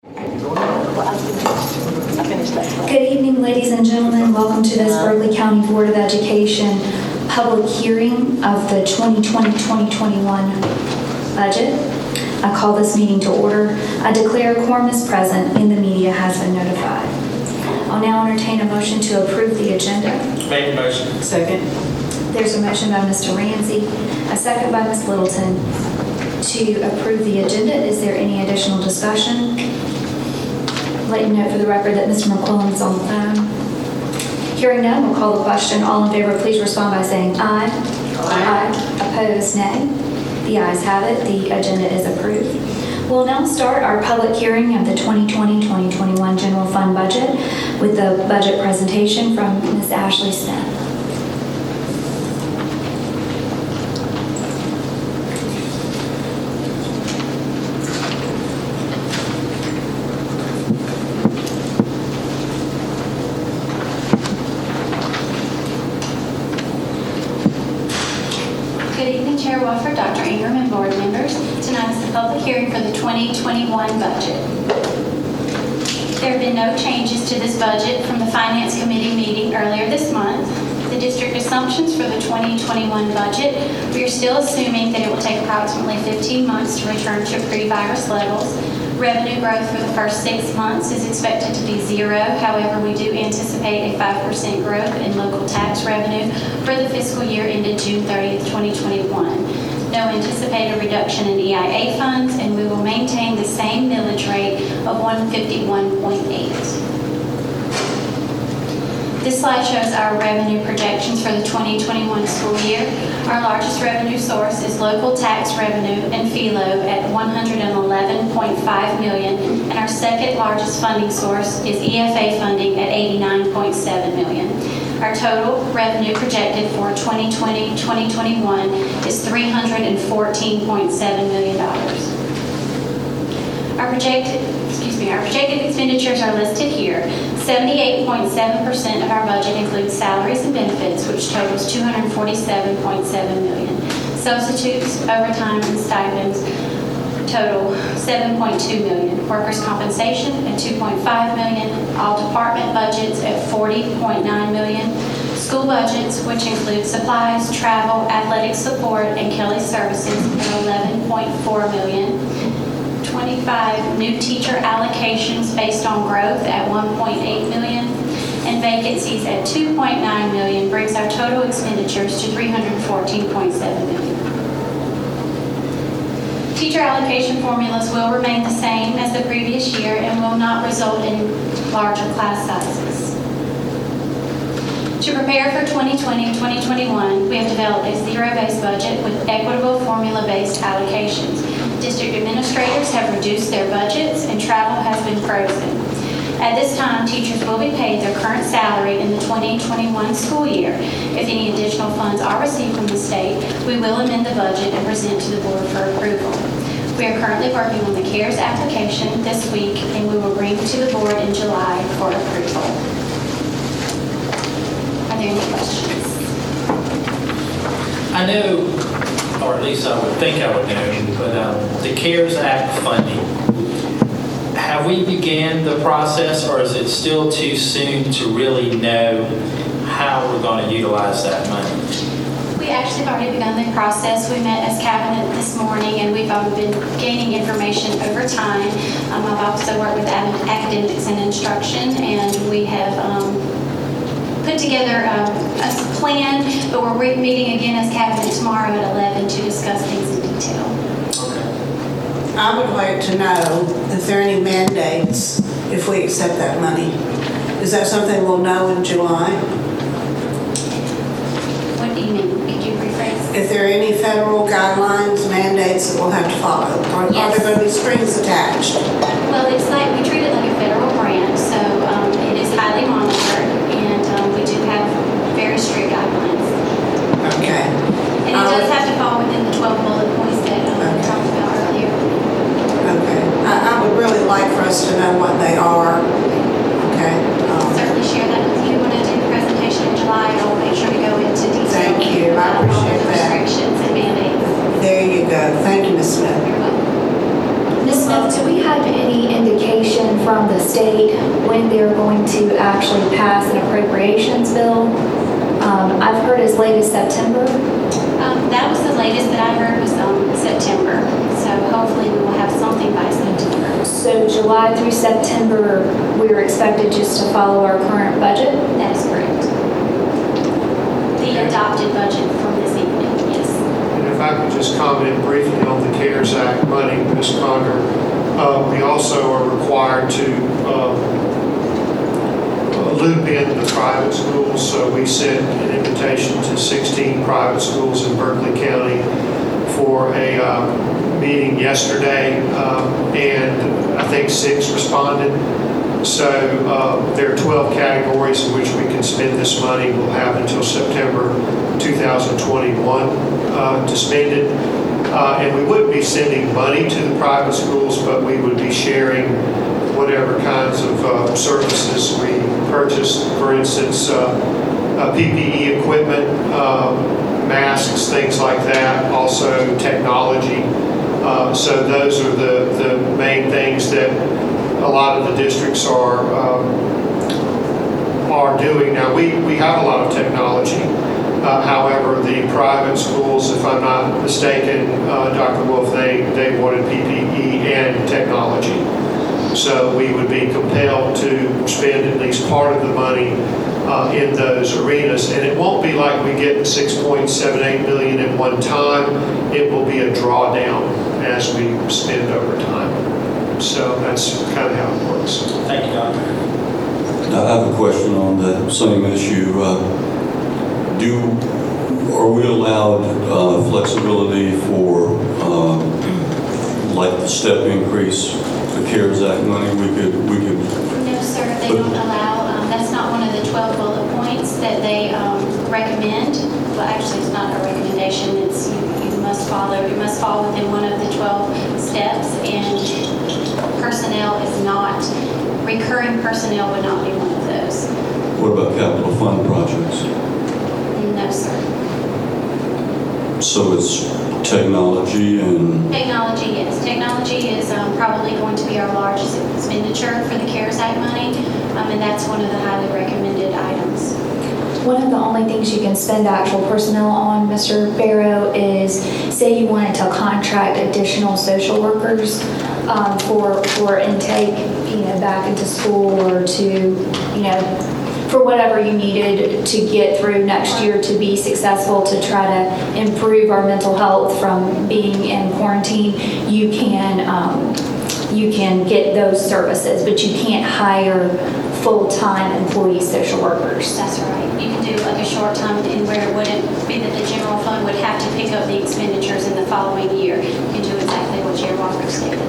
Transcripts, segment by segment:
Good evening, ladies and gentlemen. Welcome to this Berkeley County Board of Education public hearing of the 2020-2021 budget. I call this meeting to order. I declare a quorum is present and the media has been notified. I'll now entertain a motion to approve the agenda. Make a motion. Second. There's a motion by Mr. Ramsey, a second by Ms. Littleton to approve the agenda. Is there any additional discussion? Let you know for the record that Mr. McQuillan is on the phone. Hearing none, we'll call the question. All in favor, please respond by saying aye. Aye. Opposed, nay. The ayes have it. The agenda is approved. We'll now start our public hearing of the 2020-2021 general fund budget with the budget presentation from Ms. Ashley Smith. For Dr. Ingram and board members, tonight is the public hearing for the 2021 budget. There have been no changes to this budget from the Finance Committee meeting earlier this month. The district assumptions for the 2021 budget, we are still assuming that it will take approximately 15 months to return to pre-virus levels. Revenue growth for the first 6 months is expected to be 0. However, we do anticipate a 5% growth in local tax revenue for the fiscal year ended June 30th, 2021. No anticipated reduction in EIA funds, and we will maintain the same millage rate of 151.8. This slide shows our revenue projections for the 2021 school year. Our largest revenue source is local tax revenue and FELO at $111.5 million, and our second largest funding source is EFA funding at $89.7 million. Our total revenue projected for 2020-2021 is $314.7 million. Our projected expenditures are listed here. 78.7% of our budget includes salaries and benefits, which totals $247.7 million. Substitutes, overtime, and stipends total $7.2 million. Workers' compensation at $2.5 million. All department budgets at $40.9 million. School budgets, which include supplies, travel, athletic support, and Kelly services at $11.4 million. 25 new teacher allocations based on growth at $1.8 million, and vacancies at $2.9 million brings our total expenditures to $314.7 million. Teacher allocation formulas will remain the same as the previous year and will not result in larger class sizes. To prepare for 2020-2021, we have developed a zero-based budget with equitable formula-based allocations. District administrators have reduced their budgets and travel has been frozen. At this time, teachers will be paid their current salary in the 2021 school year. If any additional funds are received from the state, we will amend the budget and present to the board for approval. We are currently working on the CARES application this week, and we will bring to the board in July for approval. Are there any questions? I know, or at least I would think I would know, but the CARES Act funding, have we began the process, or is it still too soon to really know how we're going to utilize that money? We actually have already begun the process. We met as cabinet this morning, and we've been gaining information over time. I've also worked with academics and instruction, and we have put together a plan, but we're meeting again as cabinet tomorrow at 11 to discuss things in detail. I would like to know if there are any mandates if we accept that money. Is that something we'll know in July? What do you mean? Could you rephrase? If there are any federal guidelines, mandates that we'll have to follow, or Yes. are there going to be strings attached? Well, it's like we treat it like a federal grant, so it is highly monitored, and we do have very strict guidelines. Okay. And it does have to fall within the 12 bullet points that we talked about earlier. Okay. I would really like for us to know what they are. Okay. I'll certainly share that with you when I do the presentation in July. I'll make sure to go into detail. Thank you. I appreciate that. Restrictions and mandates. There you go. Thank you, Ms. Smith. You're welcome. Ms. Smith, do we have any indication indication from the state when they're going to actually pass an appropriations bill. I've heard as late as September. That was the latest that I heard was September. So hopefully we will have something by September. So July through September, we are expected just to follow our current budget. That is correct. The adopted budget from this evening, yes. And if I could just comment briefly on the CARES Act money, Ms. Conger, we also are required to loop in the private schools. So we sent an invitation to 16 private schools in Berkeley County for a meeting yesterday, and I think 6 responded. So there are 12 categories in which we can spend this money. We'll have until September 2021 to spend it. And we wouldn't be sending money to the private schools, but we would be sharing whatever kinds of services we purchased. For instance, PPE equipment, masks, things like that, also technology. So those are the main things that a lot of the districts are doing. Now, we have a lot of technology. However, the private schools, if I'm not mistaken, Dr. Wolf, they wanted PPE and technology. So we would be compelled to spend at least part of the money in those arenas. And it won't be like we get the $6.78 million at one time. It will be a drawdown as we spend over time. So that's kind of how it works. Thank you, Doctor. I have a question on that same issue. Are we allowed flexibility for like the step increase, the CARES Act money? We could. No, sir, they don't allow, that's not one of the 12 bullet points that they recommend. Well, actually, it's not a recommendation, it's you must fall within one of the 12 steps, and personnel is not, recurring personnel would not be one of those. What about capital fund projects? No, sir. So it's technology and Technology, yes. Technology is probably going to be our largest expenditure for the CARES Act money, and that's one of the highly recommended items. One of the only things you can spend actual personnel on, Mr. Barrow, is say you wanted to contract additional social workers for intake, back into school or to, for whatever you needed to get through next year to be successful to try to improve our mental health from being in quarantine. You can get those services, but you can't hire full-time employee social workers. That's right. You can do like a short time, and where it wouldn't be that the general fund would have to pick up the expenditures in the following year. You can do exactly what Chair Walker stated.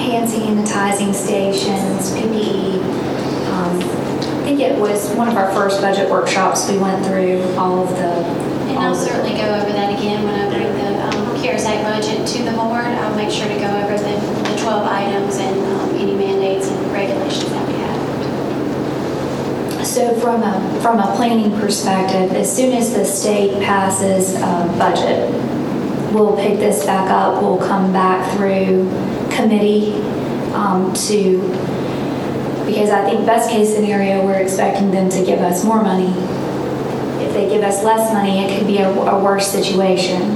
Hand sanitizing stations, PPE. I think it was one of our first budget workshops. We went through all of the. And I'll certainly go over that again when I bring the CARES Act budget to the board. I'll make sure to go over the 12 items and any mandates and regulations that we have. So from a planning perspective, as soon as the state passes a budget, we'll pick this back up. We'll come back through committee because I think best case scenario, we're expecting them to give us more money. If they give us less money, it could be a worse situation.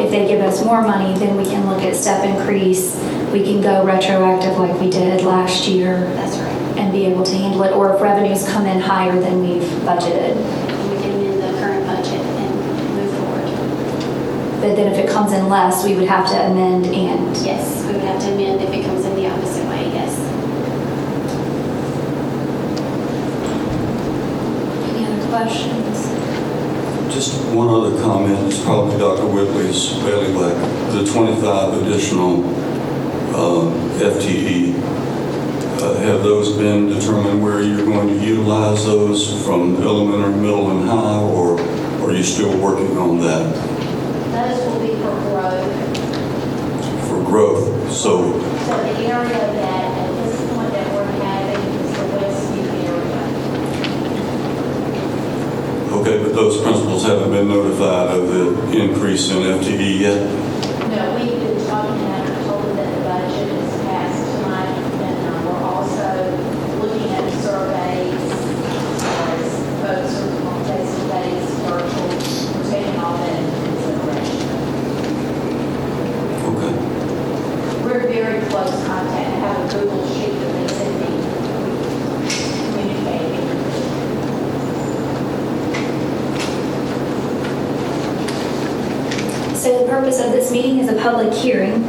If they give us more money, then we can look at step increase. We can go retroactive like we did last year. That's right. And be able to handle it. Or if revenues come in higher than we've budgeted. We can amend the current budget and move forward. But then if it comes in less, we would have to amend and. Yes, we would have to amend if it comes in the opposite way, yes. Any other questions? just one other comment. It's probably Dr. Whitley's bailiwick. The 25 additional FTE. Have those been determined where you're going to utilize those from elementary, middle, and high, or are you still working on that? Those will be for growth. For growth. So So the area that at this point that we're having is the Westview area. okay, but those principals haven't been notified of the increase in FTE yet? No, we've been talking about So the purpose of this meeting is a public hearing.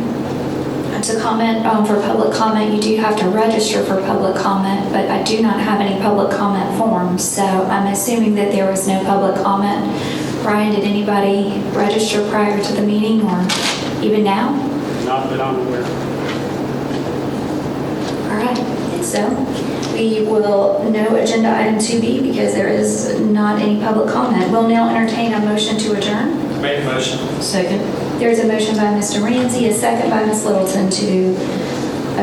To comment, for public comment, you do have to register for public comment, but I do not have any public comment forms, so I'm assuming that there was no public comment. Ryan, did anybody register prior to the meeting or even now? Not that I'm aware of. All right, so we will no agenda item 2B because there is not any public comment. We'll now entertain a motion to adjourn. Made a motion. Second. There's a motion by Mr. Ramsey, a second by Ms. Littleton to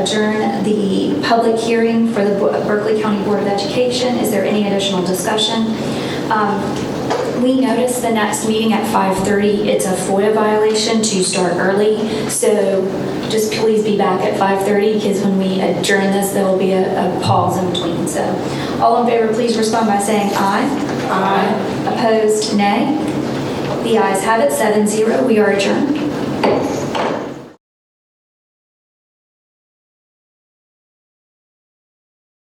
adjourn the public hearing for the Berkeley County Board of Education. Is there any additional discussion? We noticed the next meeting at 5:30. It's a FOIA violation to start early, so just please be back at 5:30 because when we adjourn this, there will be a pause in between. So all in favor, please respond by saying aye. Aye. Opposed, nay. The ayes have it, 7-0. We are adjourned.